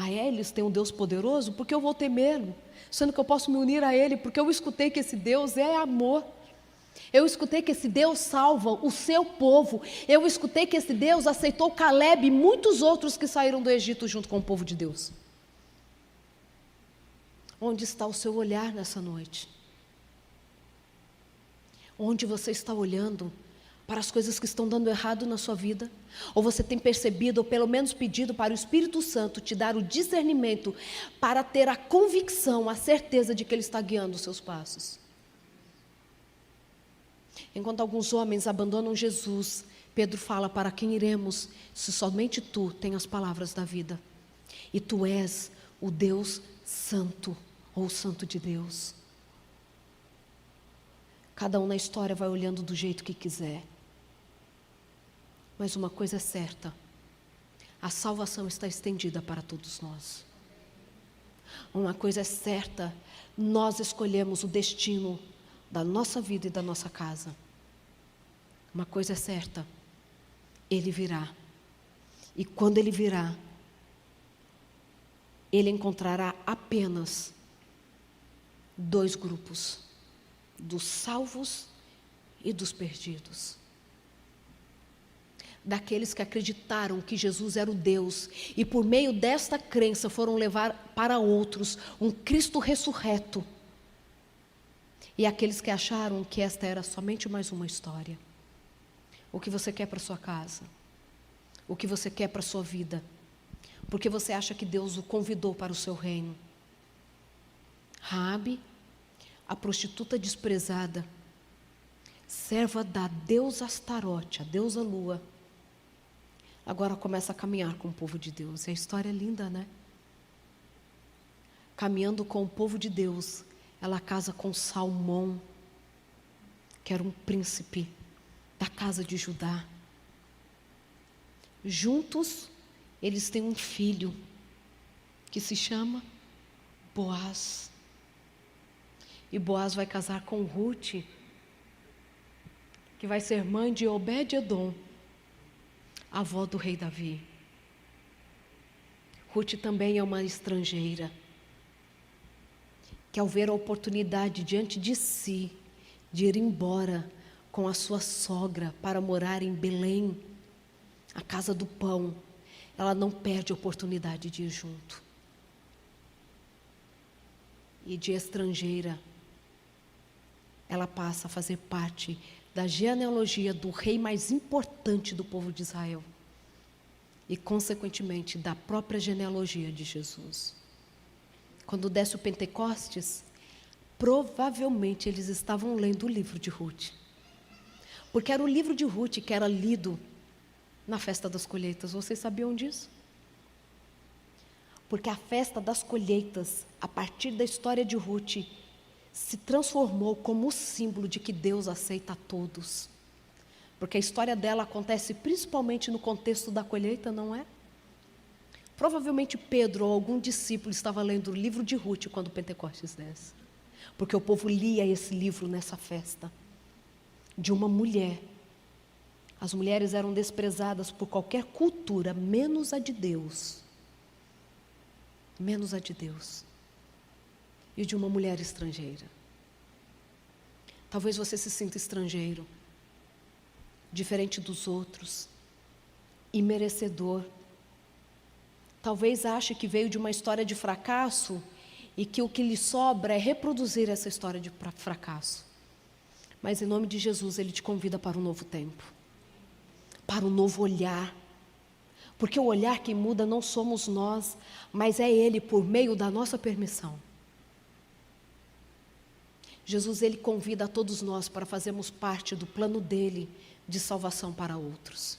[SPEAKER 1] Eles têm um Deus poderoso, porque eu vou temê-lo, sendo que eu posso me unir a Ele, porque eu escutei que esse Deus é amor. Eu escutei que esse Deus salva o seu povo. Eu escutei que esse Deus aceitou Caleb e muitos outros que saíram do Egito junto com o povo de Deus. Onde está o seu olhar nessa noite? Onde você está olhando para as coisas que estão dando errado na sua vida? Ou você tem percebido, ou pelo menos pedido para o Espírito Santo te dar o discernimento para ter a convicção, a certeza de que Ele está guiando os seus passos? Enquanto alguns homens abandonam Jesus, Pedro fala: para quem iremos, se somente tu tens as palavras da vida? E tu és o Deus Santo, ou o Santo de Deus. Cada um na história vai olhando do jeito que quiser. Mas uma coisa é certa: a salvação está estendida para todos nós. Uma coisa é certa: nós escolhemos o destino da nossa vida e da nossa casa. Uma coisa é certa: Ele virá. E quando Ele virá, Ele encontrará apenas dois grupos: dos salvos e dos perdidos. Daqueles que acreditaram que Jesus era o Deus e por meio desta crença foram levar para outros um Cristo ressurreto. E aqueles que acharam que esta era somente mais uma história. O que você quer para sua casa? O que você quer para sua vida? Porque você acha que Deus o convidou para o seu reino? Raabe, a prostituta desprezada, serva da deusa Astarote, a deusa Lua, agora começa a caminhar com o povo de Deus. E a história é linda, né? Caminhando com o povo de Deus, ela casa com Salmão, que era um príncipe da casa de Judá. Juntos, eles têm um filho, que se chama Boaz. E Boaz vai casar com Ruth, que vai ser mãe de Obed-edom, avó do rei Davi. Ruth também é uma estrangeira, que ao ver a oportunidade diante de si, de ir embora com a sua sogra para morar em Belém, a casa do pão, ela não perde a oportunidade de ir junto. E de estrangeira, ela passa a fazer parte da genealogia do rei mais importante do povo de Israel e, consequentemente, da própria genealogia de Jesus. Quando desce o Pentecostes, provavelmente eles estavam lendo o livro de Ruth, porque era o livro de Ruth que era lido na festa das colheitas. Vocês sabiam disso? Porque a festa das colheitas, a partir da história de Ruth, se transformou como o símbolo de que Deus aceita a todos. Porque a história dela acontece principalmente no contexto da colheita, não é? Provavelmente Pedro ou algum discípulo estava lendo o livro de Ruth quando o Pentecostes desce. Porque o povo lia esse livro nessa festa. De uma mulher. As mulheres eram desprezadas por qualquer cultura, menos a de Deus. Menos a de Deus. E de uma mulher estrangeira. Talvez você se sinta estrangeiro, diferente dos outros, imerecedor. Talvez ache que veio de uma história de fracasso e que o que lhe sobra é reproduzir essa história de fracasso. Mas em nome de Jesus, Ele te convida para um novo tempo, para um novo olhar. Porque o olhar que muda não somos nós, mas é Ele por meio da nossa permissão. Jesus, Ele convida a todos nós para fazermos parte do plano dEle de salvação para outros.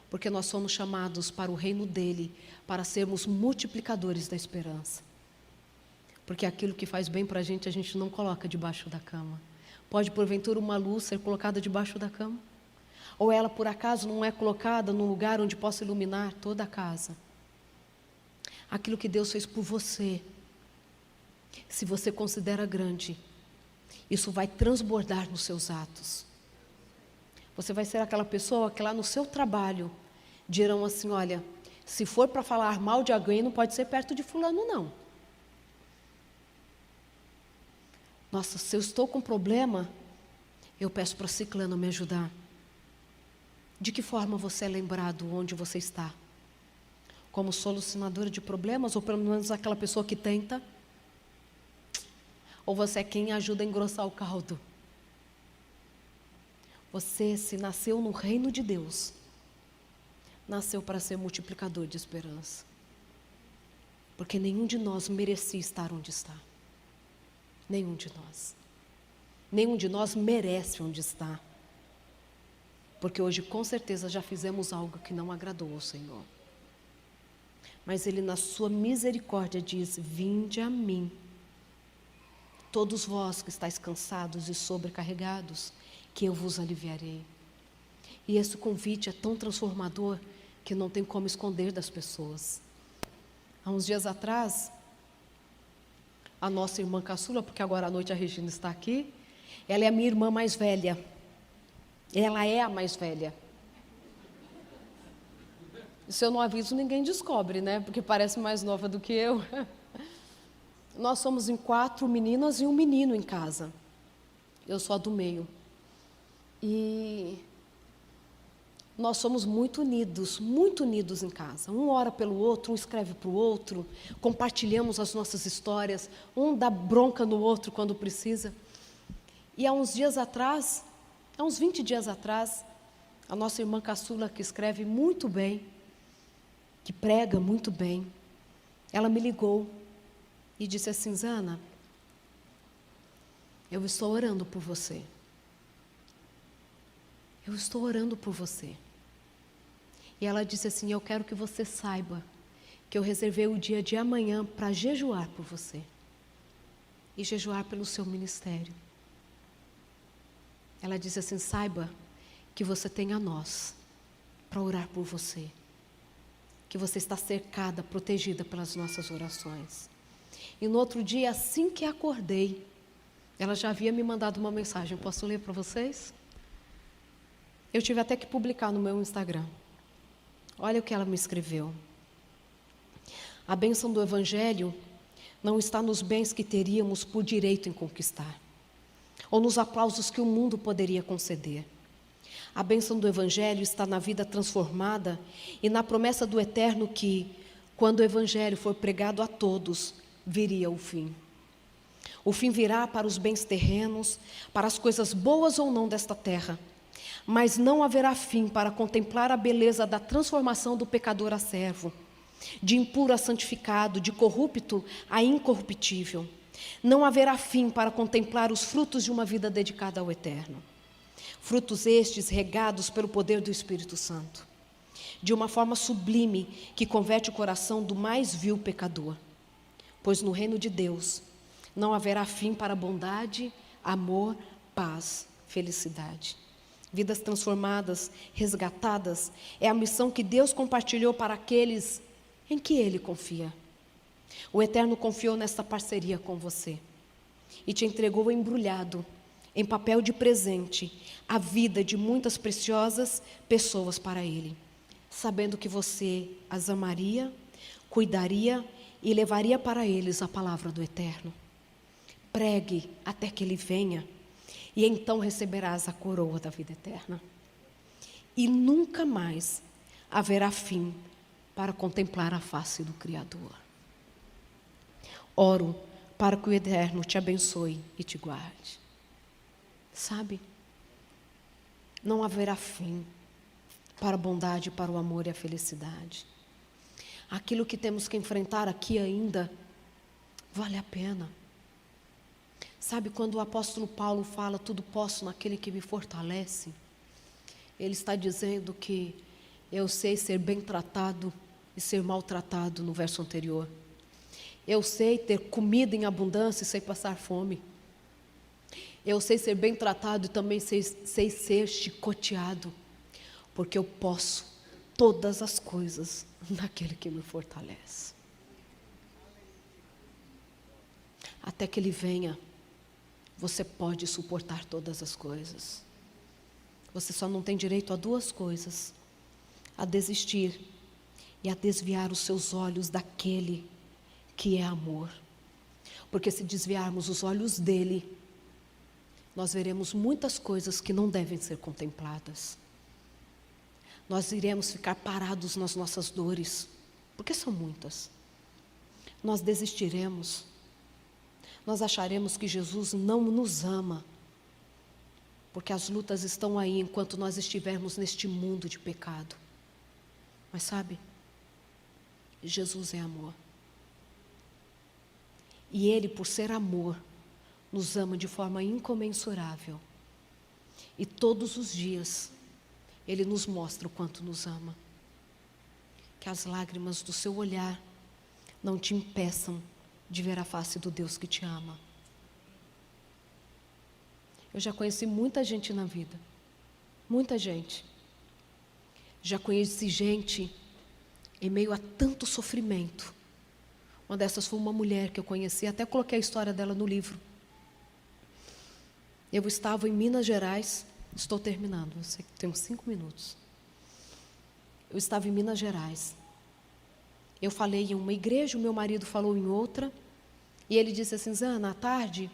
[SPEAKER 1] Porque nós somos chamados para o reino dEle, para sermos multiplicadores da esperança. Porque aquilo que faz bem para a gente não coloca debaixo da cama. Pode, porventura, uma luz ser colocada debaixo da cama? Ou ela, por acaso, não é colocada num lugar onde possa iluminar toda a casa? Aquilo que Deus fez por você, se você considera grande, isso vai transbordar nos seus atos. Você vai ser aquela pessoa que lá no seu trabalho dirão assim, olha, se for para falar mal de alguém, não pode ser perto de fulano, não. Nossa, se eu estou com problema, eu peço para ciclano me ajudar. De que forma você é lembrado onde você está? Como solucionadora de problemas, ou pelo menos aquela pessoa que tenta? Ou você é quem ajuda a engrossar o caldo? Você, se nasceu no reino de Deus, nasceu para ser multiplicador de esperança. Porque nenhum de nós merecia estar onde está. Nenhum de nós. Nenhum de nós merece onde está. Porque hoje, com certeza, já fizemos algo que não agradou ao Senhor. Mas Ele, na sua misericórdia, diz, vinde a mim, todos vós que estáis cansados e sobrecarregados, que eu vos aliviarei. E esse convite é tão transformador que não tem como esconder das pessoas. Há uns dias atrás, a nossa irmã caçula, porque agora à noite a Regina está aqui, ela é a minha irmã mais velha. Ela é a mais velha. Se eu não aviso, ninguém descobre, né? Porque parece mais nova do que eu. Nós somos em 4 meninas e um menino em casa. Eu sou a do meio. E nós somos muito unidos em casa. Um ora pelo outro, um escreve para o outro, compartilhamos as nossas histórias, um dá bronca no outro quando precisa. E há uns 20 dias atrás, a nossa irmã caçula, que escreve muito bem, que prega muito bem, ela me ligou e disse assim, Zana, eu estou orando por você. Eu estou orando por você. E ela disse assim, eu quero que você saiba que eu reservei o dia de amanhã para jejuar por você. E jejuar pelo seu ministério. Ela disse assim, saiba que você tem a nós para orar por você. Que você está cercada, protegida pelas nossas orações. E no outro dia, assim que acordei, ela já havia me mandado uma mensagem. Posso ler para vocês? Eu tive até que publicar no meu Instagram. Olha o que ela me escreveu. A bênção do Evangelho não está nos bens que teríamos por direito em conquistar, ou nos aplausos que o mundo poderia conceder. A bênção do Evangelho está na vida transformada e na promessa do Eterno que, quando o Evangelho for pregado a todos, viria o fim. O fim virá para os bens terrenos, para as coisas boas ou não desta terra, mas não haverá fim para contemplar a beleza da transformação do pecador a servo, de impuro a santificado, de corrupto a incorruptível. Não haverá fim para contemplar os frutos de uma vida dedicada ao Eterno. Frutos estes regados pelo poder do Espírito Santo, de uma forma sublime que converte o coração do mais vil pecador. Pois no reino de Deus não haverá fim para bondade, amor, paz, felicidade. Vidas transformadas, resgatadas, é a missão que Deus compartilhou para aqueles em que Ele confia. O Eterno confiou nesta parceria com você e te entregou embrulhado, em papel de presente, a vida de muitas preciosas pessoas para Ele, sabendo que você as amaria, cuidaria e levaria para eles a palavra do Eterno. Pregue até que Ele venha, e então receberás a coroa da vida eterna. E nunca mais haverá fim para contemplar a face do Criador. Oro para que o Eterno te abençoe e te guarde. Sabe? Não haverá fim para a bondade, para o amor e a felicidade. Aquilo que temos que enfrentar aqui ainda vale a pena. Sabe, quando o apóstolo Paulo fala, tudo posso naquele que me fortalece, ele está dizendo que eu sei ser bem tratado e ser maltratado no verso anterior. Eu sei ter comida em abundância e sei passar fome. Eu sei ser bem tratado e também sei ser chicoteado, porque eu posso todas as coisas naquele que me fortalece. Até que Ele venha, você pode suportar todas as coisas. Você só não tem direito a duas coisas: a desistir e a desviar os seus olhos daquele que é amor. Porque se desviarmos os olhos dele, nós veremos muitas coisas que não devem ser contempladas. Nós iremos ficar parados nas nossas dores, porque são muitas. Nós desistiremos. Nós acharemos que Jesus não nos ama, porque as lutas estão aí enquanto nós estivermos neste mundo de pecado. Mas sabe, Jesus é amor. E Ele, por ser amor, nos ama de forma incomensurável. E todos os dias, Ele nos mostra o quanto nos ama. Que as lágrimas do seu olhar não te impeçam de ver a face do Deus que te ama. Eu já conheci muita gente na vida, muita gente. Já conheci gente em meio a tanto sofrimento. Uma dessas foi uma mulher que eu conheci, até coloquei a história dela no livro. Eu estava em Minas Gerais, estou terminando, eu sei que tenho 5 minutos. Eu estava em Minas Gerais. Eu falei em uma igreja, o meu marido falou em outra, e ele disse assim: Zana, à tarde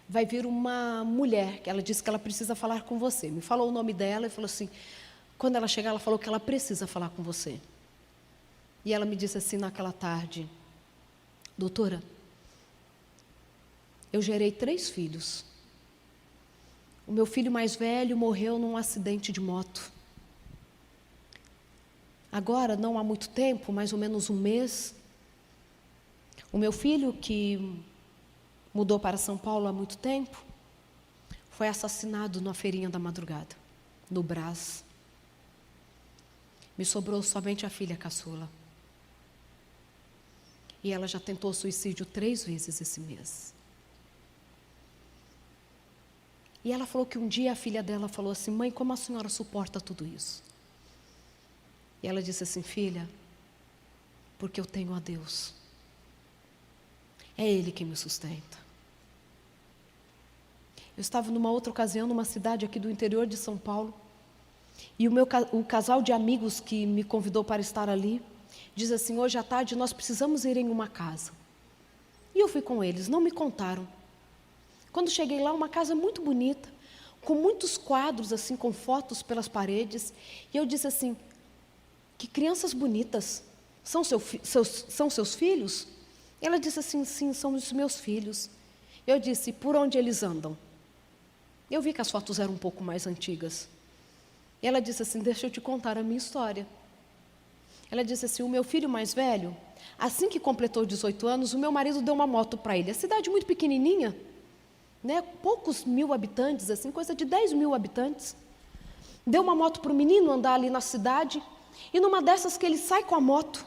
[SPEAKER 1] vai vir uma mulher, que ela disse que ela precisa falar com você. Me falou o nome dela e falou assim, quando ela chegar, ela falou que ela precisa falar com você. E ela me disse assim naquela tarde: doutora, eu gerei 3 filhos. O meu filho mais velho morreu num acidente de moto. Agora, não há muito tempo, mais ou menos um mês, o meu filho, que mudou para São Paulo há muito tempo, foi assassinado numa feirinha da madrugada, no Brás. Me sobrou somente a filha caçula. E ela já tentou suicídio 3 vezes esse mês. E ela falou que um dia a filha dela falou assim: mãe, como a senhora suporta tudo isso? E ela disse assim: filha, porque eu tenho a Deus. É Ele que me sustenta. Eu estava numa outra ocasião, numa cidade aqui do interior de São Paulo, e o casal de amigos que me convidou para estar ali, diz assim: hoje à tarde nós precisamos ir em uma casa. E eu fui com eles, não me contaram. Quando cheguei lá, uma casa muito bonita, com muitos quadros assim, com fotos pelas paredes, e eu disse assim: que crianças bonitas, são seus filhos? Ela disse assim: sim, são os meus filhos. Eu disse: por onde eles andam? Eu vi que as fotos eram um pouco mais antigas. E ela disse assim: deixa eu te contar a minha história. Ela disse assim: o meu filho mais velho, assim que completou 18 anos, o meu marido deu uma moto para ele. A cidade muito pequenininha, né? Poucos mil habitantes, assim, coisa de 10 mil habitantes. Deu uma moto para o menino andar ali na cidade. E numa dessas que ele sai com a moto,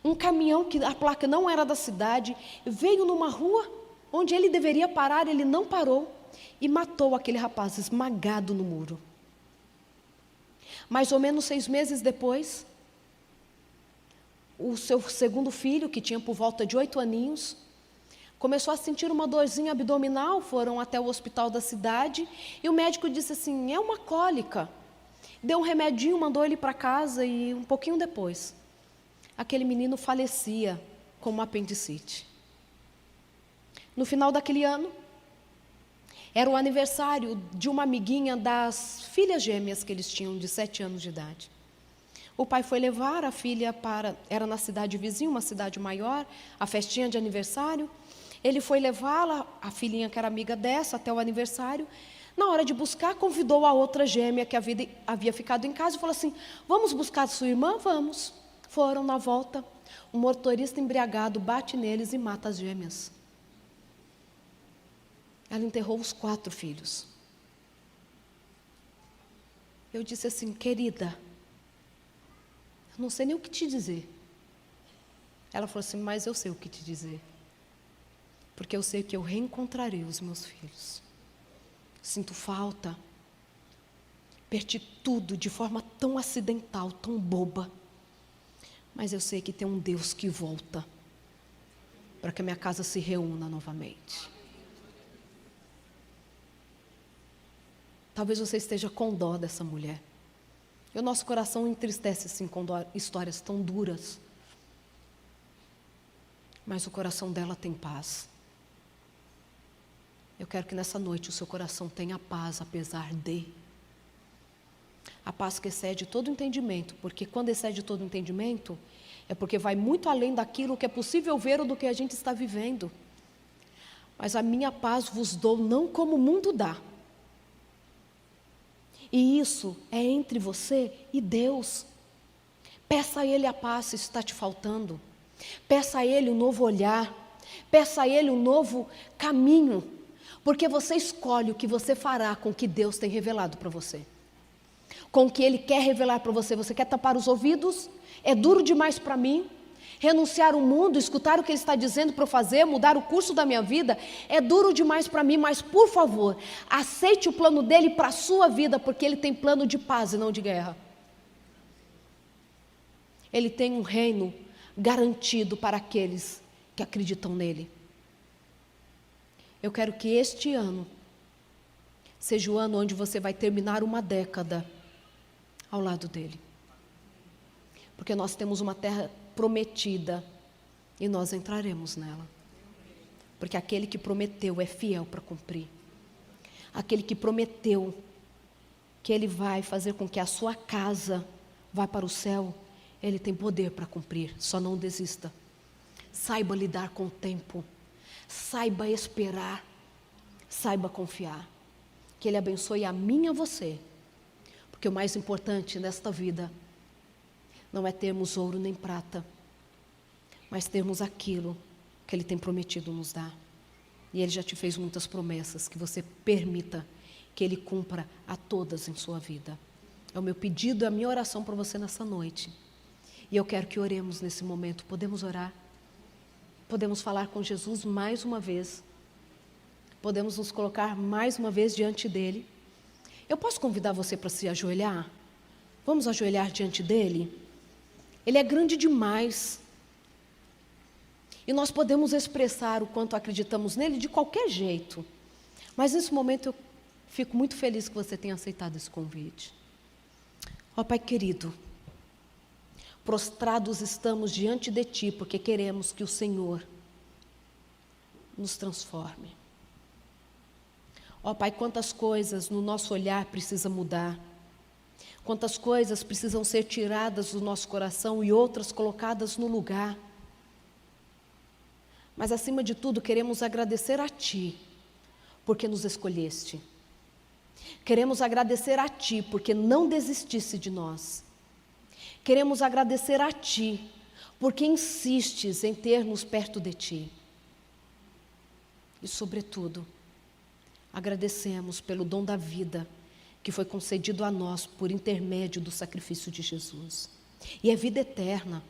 [SPEAKER 1] um caminhão que a placa não era da cidade, veio numa rua onde ele deveria parar, ele não parou e matou aquele rapaz esmagado no muro. Mais ou menos 6 meses depois, o seu segundo filho, que tinha por volta de 8 aninhos, começou a sentir uma dorzinha abdominal, foram até o hospital da cidade e o médico disse assim: é uma cólica. Deu um remedinho, mandou ele para casa e um pouquinho depois, aquele menino falecia com uma apendicite. No final daquele ano, era o aniversário de uma amiguinha das filhas gêmeas que eles tinham, de 7 anos de idade. O pai foi levar a filha era na cidade vizinha, uma cidade maior, a festinha de aniversário. Ele foi levá-la, a filhinha que era amiga dessa, até o aniversário. Na hora de buscar, convidou a outra gêmea que havia ficado em casa e falou assim: vamos buscar sua irmã? Vamos. Foram na volta, o motorista embriagado bate neles e mata as gêmeas. Ela enterrou os 4 filhos. Eu disse assim: querida, eu não sei nem o que te dizer. Ela falou assim: mas eu sei o que te dizer. Porque eu sei que eu reencontrarei os meus filhos. Sinto falta. Perdi tudo de forma tão acidental, tão boba. Mas eu sei que tem um Deus que volta para que a minha casa se reúna novamente. Talvez você esteja com dó dessa mulher. E o nosso coração entristece assim com histórias tão duras. Mas o coração dela tem paz. Eu quero que nessa noite o seu coração tenha paz, apesar de. A paz que excede todo entendimento, porque quando excede todo entendimento, é porque vai muito além daquilo que é possível ver ou do que a gente está vivendo. Mas a minha paz vos dou não como o mundo dá. E isso é entre você e Deus. Peça a Ele a paz se está te faltando. Peça a Ele um novo olhar. Peça a Ele um novo caminho. Porque você escolhe o que você fará com o que Deus tem revelado para você. Com o que Ele quer revelar para você. Você quer tapar os ouvidos? É duro demais para mim. Renunciar ao mundo, escutar o que Ele está dizendo para eu fazer, mudar o curso da minha vida, é duro demais para mim, mas por favor, aceite o plano dEle para a sua vida, porque Ele tem plano de paz e não de guerra. Ele tem um reino garantido para aqueles que acreditam nele. Eu quero que este ano seja o ano onde você vai terminar uma década ao lado dEle. Porque nós temos uma terra prometida e nós entraremos nela. Porque aquele que prometeu é fiel para cumprir. Aquele que prometeu que Ele vai fazer com que a sua casa vá para o céu, Ele tem poder para cumprir. Só não desista. Saiba lidar com o tempo. Saiba esperar. Saiba confiar. Que Ele abençoe a mim e a você. Porque o mais importante nesta vida não é termos ouro nem prata, mas termos aquilo que Ele tem prometido nos dar. E Ele já te fez muitas promessas, que você permita que Ele cumpra a todas em sua vida. É o meu pedido, é a minha oração para você nessa noite. E eu quero que oremos nesse momento. Podemos orar? Podemos falar com Jesus mais uma vez? Podemos nos colocar mais uma vez diante dEle? Eu posso convidar você para se ajoelhar? Vamos ajoelhar diante dEle? Ele é grande demais. E nós podemos expressar o quanto acreditamos nele de qualquer jeito. Mas nesse momento eu fico muito feliz que você tenha aceitado esse convite. Ó Pai querido, prostrados estamos diante de Ti, porque queremos que o Senhor nos transforme. Ó Pai, quantas coisas no nosso olhar precisa mudar. Quantas coisas precisam ser tiradas do nosso coração e outras colocadas no lugar. Mas acima de tudo queremos agradecer a Ti, porque nos escolheste. Queremos agradecer a Ti, porque não desististe de nós. Queremos agradecer a Ti, porque insistes em ter-nos perto de Ti. E, sobretudo, agradecemos pelo dom da vida que foi concedido a nós por intermédio do sacrifício de Jesus. E é vida eterna.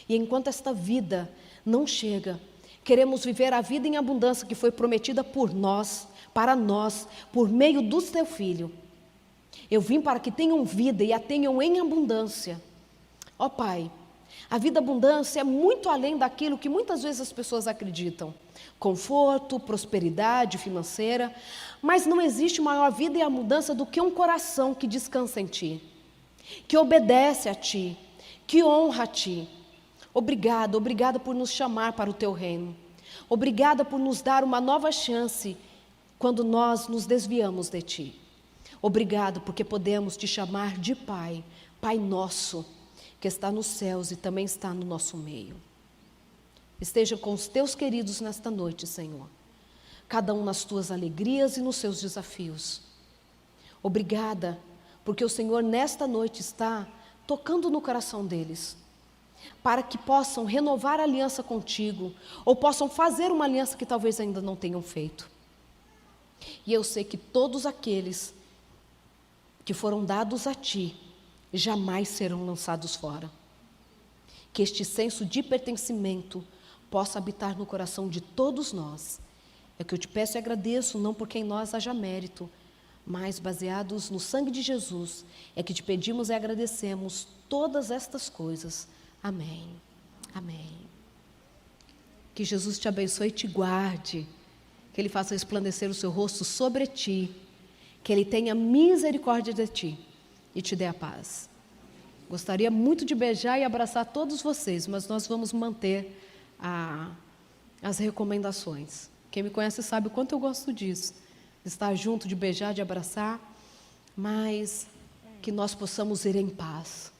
[SPEAKER 1] E enquanto esta vida não chega, queremos viver a vida em abundância que foi prometida por nós, para nós, por meio do Teu Filho. Eu vim para que tenham vida e a tenham em abundância. Ó Pai, a vida abundância é muito além daquilo que muitas vezes as pessoas acreditam. Conforto, prosperidade financeira, mas não existe maior vida e abundância do que um coração que descansa em Ti, que obedece a Ti, que honra a Ti. Obrigada, obrigada por nos chamar para o Teu reino. Obrigada por nos dar uma nova chance quando nós nos desviamos de Ti. Obrigado porque podemos Te chamar de Pai, Pai nosso, que está nos céus e também está no nosso meio. Esteja com os Teus queridos nesta noite, Senhor. Cada um nas Tuas alegrias e nos seus desafios. Obrigada, porque o Senhor nesta noite está tocando no coração deles, para que possam renovar a aliança contigo, ou possam fazer uma aliança que talvez ainda não tenham feito. E eu sei que todos aqueles que foram dados a Ti, jamais serão lançados fora. Que este senso de pertencimento possa habitar no coração de todos nós. É o que eu te peço e agradeço, não porque em nós haja mérito, mas baseados no sangue de Jesus, é que te pedimos e agradecemos todas estas coisas. Amém. Amém. Que Jesus te abençoe e te guarde, que Ele faça resplandecer o seu rosto sobre ti, que Ele tenha misericórdia de ti e te dê a paz. Gostaria muito de beijar e abraçar todos vocês, mas nós vamos manter as recomendações. Quem me conhece sabe o quanto eu gosto disso, de estar junto, de beijar, de abraçar, mas que nós possamos ir em paz.